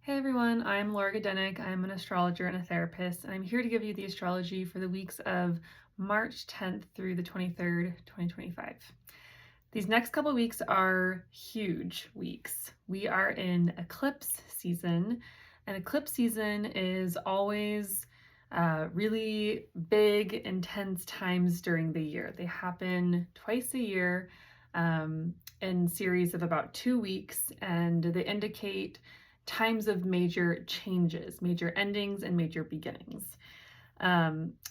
Hey everyone, I'm Laura Godenik. I'm an astrologer and a therapist, and I'm here to give you the astrology for the weeks of March 10th through the 23rd, 2025. These next couple weeks are huge weeks. We are in eclipse season, and eclipse season is always really big, intense times during the year. They happen twice a year in series of about 2 weeks, and they indicate times of major changes, major endings, and major beginnings.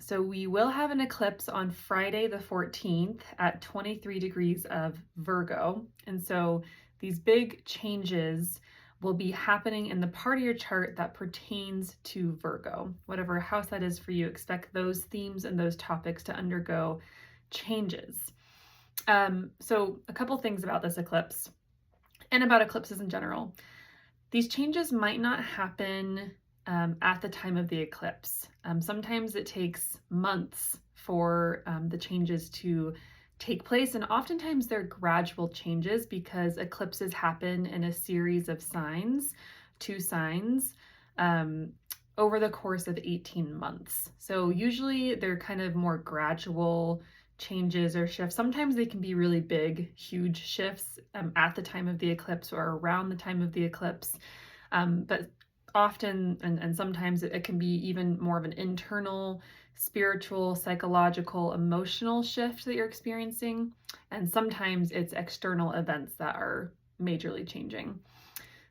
So we will have an eclipse on Friday the 14th at 23 degrees of Virgo. And so these big changes will be happening in the part of your chart that pertains to Virgo. Whatever house that is for you, expect those themes and those topics to undergo changes. So a couple things about this eclipse and about eclipses in general. These changes might not happen at the time of the eclipse. Sometimes it takes months for the changes to take place, and oftentimes they're gradual changes because eclipses happen in a series of signs, 2 signs, over the course of 18 months. So usually they're kind of more gradual changes or shifts. Sometimes they can be really big, huge shifts at the time of the eclipse or around the time of the eclipse. But often and sometimes it can be even more of an internal, spiritual, psychological, emotional shift that you're experiencing. And sometimes it's external events that are majorly changing.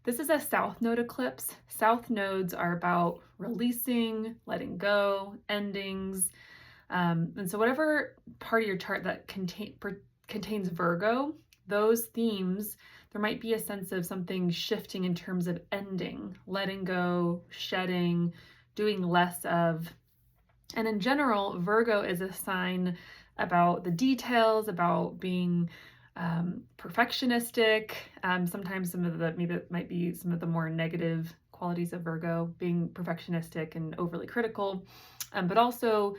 This is a south node eclipse. South nodes are about releasing, letting go, endings. And so whatever part of your chart that contains Virgo, those themes, there might be a sense of something shifting in terms of ending, letting go, shedding, doing less of. And in general, Virgo is a sign about the details, about being perfectionistic. Sometimes maybe it might be some of the more negative qualities of Virgo, being perfectionistic and overly critical, but also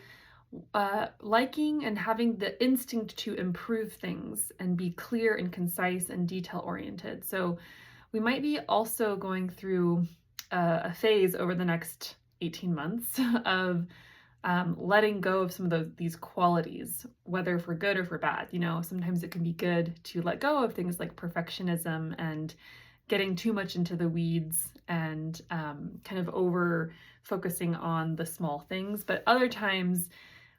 liking and having the instinct to improve things and be clear and concise and detail oriented. So we might be also going through a phase over the next 18 months of letting go of some of these qualities, whether for good or for bad. You know, sometimes it can be good to let go of things like perfectionism and getting too much into the weeds and kind of over focusing on the small things. But other times,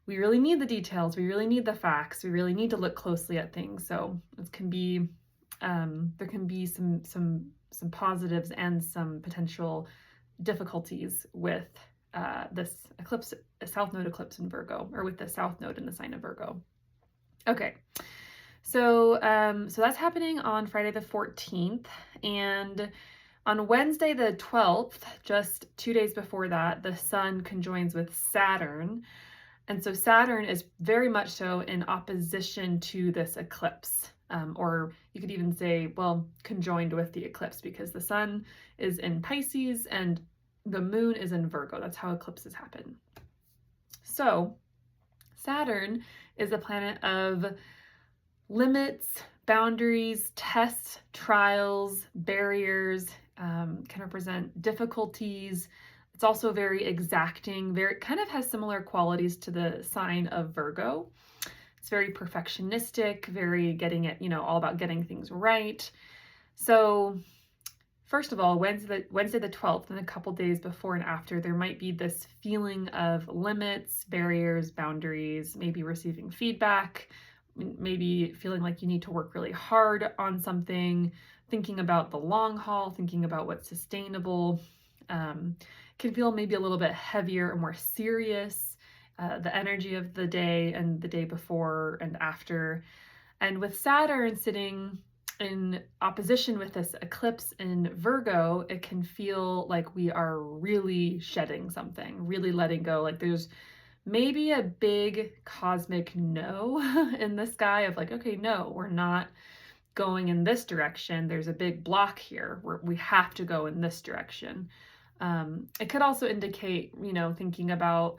we really need the details, we really need the facts, we really need to look closely at things. So it can be there can be some positives and some potential difficulties with this eclipse, a south node eclipse in Virgo, or with the south node in the sign of Virgo. Okay, so that's happening on Friday the 14th, and on Wednesday the 12th, just 2 days before that, the Sun conjoins with Saturn. And so Saturn is very much so in opposition to this eclipse, or you could even say, well, conjoined with the eclipse, because the Sun is in Pisces and the Moon is in Virgo. That's how eclipses happen. So Saturn is a planet of limits, boundaries, tests, trials, barriers, can represent difficulties. It's also very exacting, very kind of has similar qualities to the sign of Virgo. It's very perfectionistic, very getting it, all about getting things right. So first of all, Wednesday the 12th and a couple days before and after, there might be this feeling of limits, barriers, boundaries, maybe receiving feedback, maybe feeling like you need to work really hard on something, thinking about the long haul, thinking about what's sustainable. Can feel maybe a little bit heavier or more serious, the energy of the day and the day before and after. And with Saturn sitting in opposition with this eclipse in Virgo, it can feel like we are really shedding something, really letting go. Like there's maybe a big cosmic no in the sky of like, okay, no, we're not going in this direction. There's a big block here where we have to go in this direction. It could also indicate, thinking about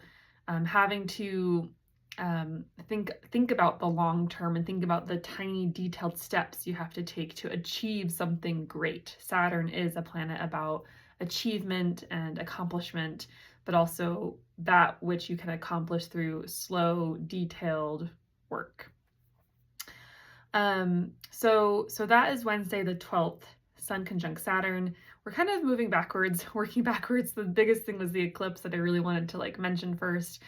having to think about the long term and think about the tiny detailed steps you have to take to achieve something great. Saturn is a planet about achievement and accomplishment, but also that which you can accomplish through slow, detailed work. So that is Wednesday the 12th, Sun conjunct Saturn. We're kind of moving backwards, working backwards. The biggest thing was the eclipse that I really wanted to mention first.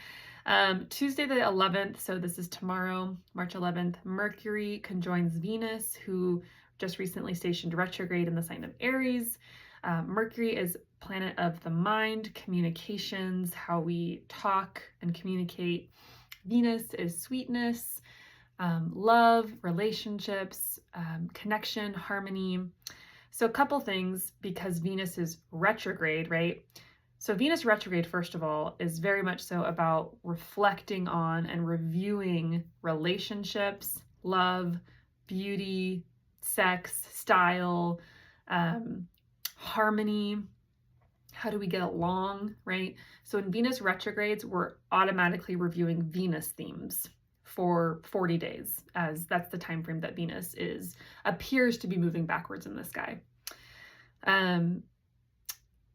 Tuesday the 11th, so this is tomorrow, March 11th, Mercury conjoins Venus, who just recently stationed retrograde in the sign of Aries. Mercury is planet of the mind, communications, how we talk and communicate. Venus is sweetness, love, relationships, connection, harmony. So a couple things, because Venus is retrograde, right? So Venus retrograde, first of all, is very much so about reflecting on and reviewing relationships, love, beauty, sex, style, harmony. How do we get along, right? So in Venus retrogrades, we're automatically reviewing Venus themes for 40 days, as that's the time frame that Venus appears to be moving backwards in the sky.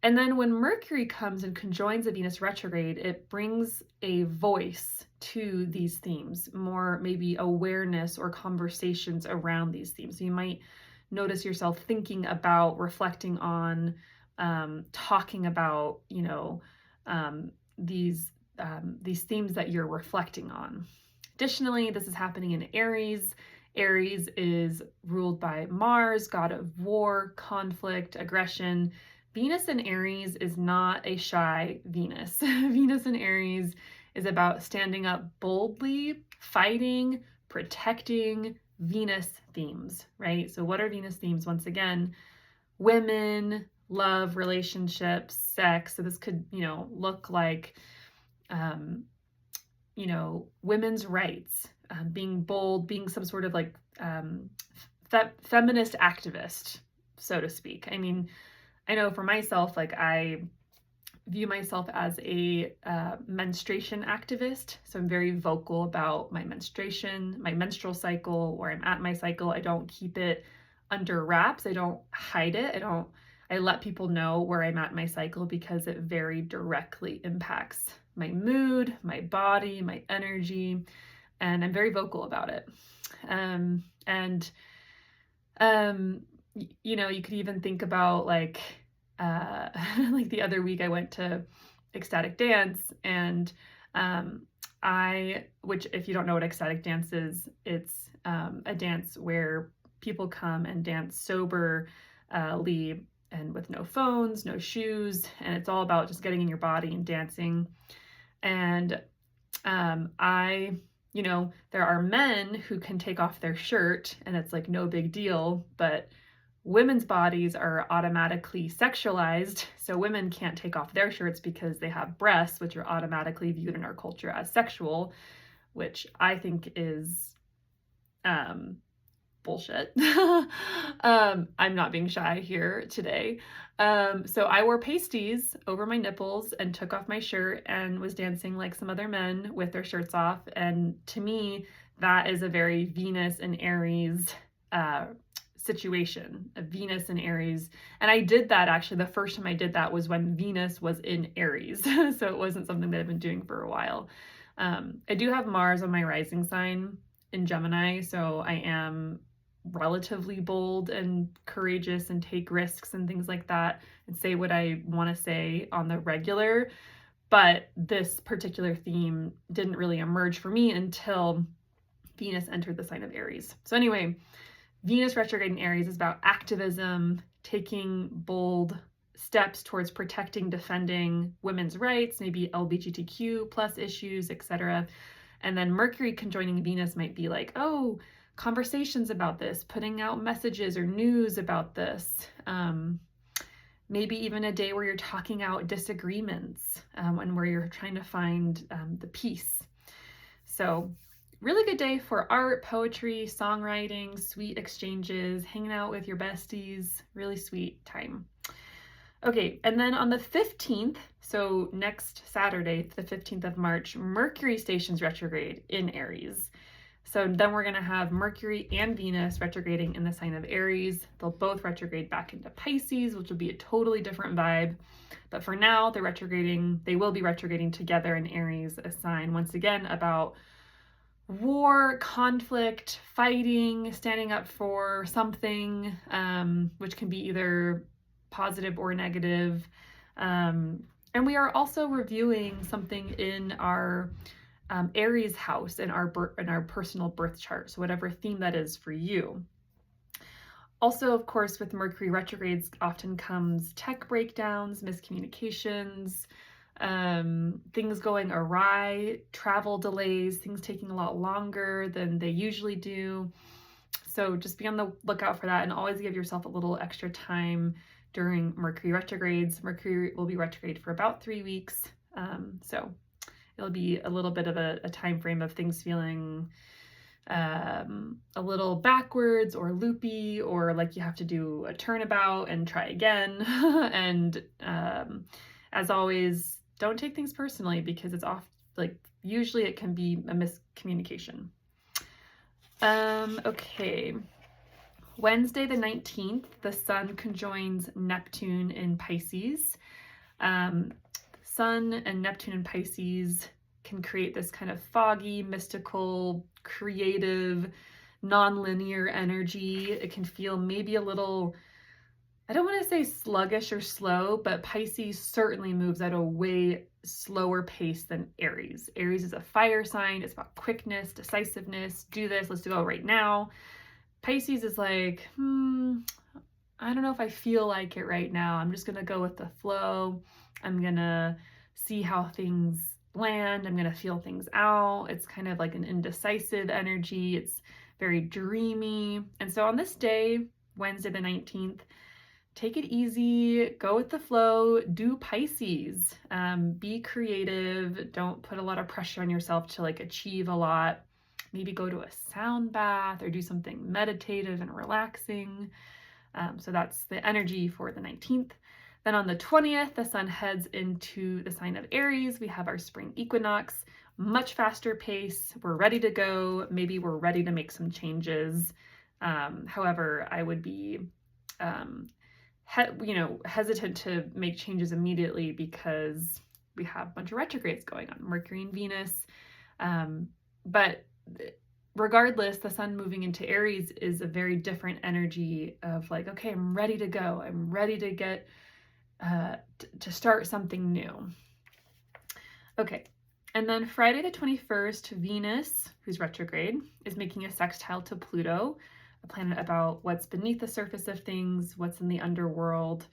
And then when Mercury comes and conjoins a Venus retrograde, it brings a voice to these themes, more maybe awareness or conversations around these themes. So you might notice yourself thinking about, reflecting on, talking about, these themes that you're reflecting on. Additionally, this is happening in Aries. Aries is ruled by Mars, god of war, conflict, aggression. Venus in Aries is not a shy Venus. Venus in Aries is about standing up boldly, fighting, protecting Venus themes, right? So what are Venus themes? Once again, women, love, relationships, sex. So this could, look like, women's rights, being bold, being some sort of feminist activist, so to speak. I mean, I know for myself, I view myself as a menstruation activist. So I'm very vocal about my menstruation, my menstrual cycle, where I'm at my cycle. I don't keep it under wraps. I don't hide it. I let people know where I'm at my cycle, because it very directly impacts my mood, my body, my energy, and I'm very vocal about it. You could even think about the other week I went to ecstatic dance, and which if you don't know what ecstatic dance is, it's a dance where people come and dance soberly and with no phones, no shoes, and it's all about just getting in your body and dancing. And there are men who can take off their shirt and it's no big deal, but women's bodies are automatically sexualized, so women can't take off their shirts because they have breasts, which are automatically viewed in our culture as sexual, which I think is bullshit. I'm not being shy here today. So I wore pasties over my nipples and took off my shirt and was dancing like some other men with their shirts off. And to me, that is a very Venus and Aries situation, a Venus and Aries. And I did that actually, the first time I did that was when Venus was in Aries. So it wasn't something that I've been doing for a while. I do have Mars on my rising sign in Gemini, so I am relatively bold and courageous and take risks and things like that and say what I want to say on the regular. But this particular theme didn't really emerge for me until Venus entered the sign of Aries. So anyway, Venus retrograde in Aries is about activism, taking bold steps towards protecting, defending women's rights, maybe LGBTQ plus issues, etc. And then Mercury conjoining Venus might be conversations about this, putting out messages or news about this. Maybe even a day where you're talking out disagreements and where you're trying to find the peace. So really good day for art, poetry, songwriting, sweet exchanges, hanging out with your besties, really sweet time. Okay, and then on the 15th, so next Saturday, the 15th of March, Mercury stations retrograde in Aries. So then we're going to have Mercury and Venus retrograding in the sign of Aries. They'll both retrograde back into Pisces, which will be a totally different vibe. But for now, they will be retrograding together in Aries, a sign once again about war, conflict, fighting, standing up for something, which can be either positive or negative. And we are also reviewing something in our Aries house in our personal birth chart. So whatever theme that is for you. Also, of course, with Mercury retrogrades often comes tech breakdowns, miscommunications, things going awry, travel delays, things taking a lot longer than they usually do. So just be on the lookout for that, and always give yourself a little extra time during Mercury retrogrades. Mercury will be retrograde for about 3 weeks. So it'll be a little bit of a time frame of things feeling a little backwards or loopy, or like you have to do a turnabout and try again. And as always, don't take things personally, because it's usually it can be a miscommunication. Okay. Wednesday the 19th, the Sun conjoins Neptune in Pisces. Sun and Neptune in Pisces can create this kind of foggy, mystical, creative, non-linear energy. It can feel maybe a little, I don't want to say sluggish or slow, but Pisces certainly moves at a way slower pace than Aries. Aries is a fire sign. It's about quickness, decisiveness. Do this, let's go right now. Pisces is like, I don't know if I feel like it right now. I'm just going to go with the flow. I'm going to see how things land. I'm going to feel things out. It's kind of like an indecisive energy. It's very dreamy. And so on this day, Wednesday the 19th, take it easy, go with the flow, do Pisces, be creative. Don't put a lot of pressure on yourself to achieve a lot. Maybe go to a sound bath or do something meditative and relaxing. So that's the energy for the 19th. Then on the 20th, the Sun heads into the sign of Aries. We have our spring equinox, much faster pace. We're ready to go. Maybe we're ready to make some changes. However, I would be hesitant to make changes immediately, because we have a bunch of retrogrades going on, Mercury and Venus. But regardless, the Sun moving into Aries is a very different energy of okay, I'm ready to go. I'm ready to get to start something new. Okay, and then Friday the 21st, Venus, who's retrograde, is making a sextile to Pluto, a planet about what's beneath the surface of things, what's in the underworld,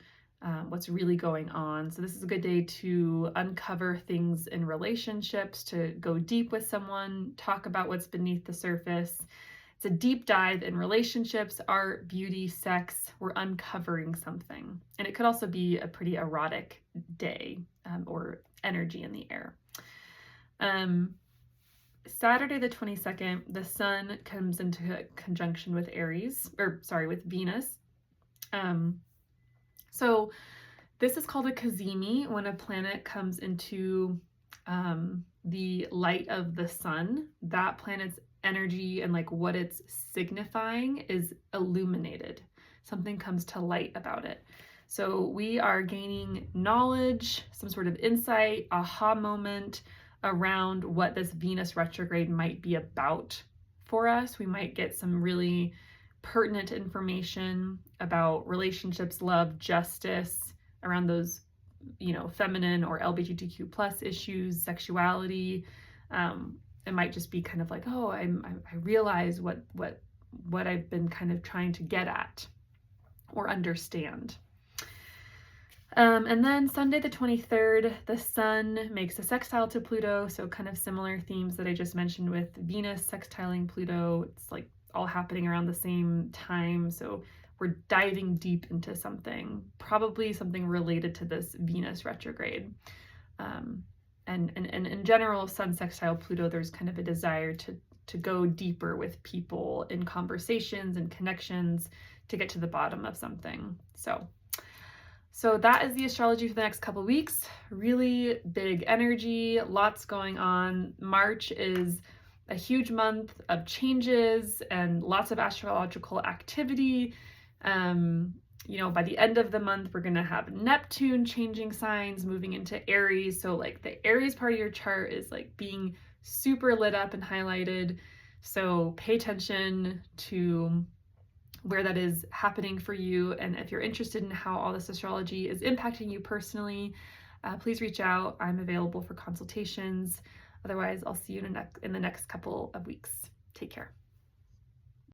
what's really going on. So this is a good day to uncover things in relationships, to go deep with someone, talk about what's beneath the surface. It's a deep dive in relationships, art, beauty, sex. We're uncovering something. And it could also be a pretty erotic day, or energy in the air. Saturday the 22nd, the Sun comes into conjunction with with Venus. So this is called a cazimi, when a planet comes into the light of the Sun. That planet's energy and what it's signifying is illuminated. Something comes to light about it. So we are gaining knowledge, some sort of insight, aha moment around what this Venus retrograde might be about for us. We might get some really pertinent information about relationships, love, justice, around those, feminine or LGBTQ plus issues, sexuality. It might just be kind of I realize what I've been kind of trying to get at or understand. And then Sunday the 23rd, the Sun makes a sextile to Pluto, so kind of similar themes that I just mentioned with Venus sextiling Pluto. It's all happening around the same time, so we're diving deep into something, probably something related to this Venus retrograde. And in general, Sun sextile Pluto, there's kind of a desire to go deeper with people in conversations and connections to get to the bottom of something. So that is the astrology for the next couple weeks. Really big energy, lots going on. March is a huge month of changes and lots of astrological activity. By the end of the month, we're going to have Neptune changing signs, moving into Aries. So like the Aries part of your chart is like being super lit up and highlighted. So pay attention to where that is happening for you. And if you're interested in how all this astrology is impacting you personally, please reach out. I'm available for consultations. Otherwise, I'll see you in the next couple of weeks. Take care.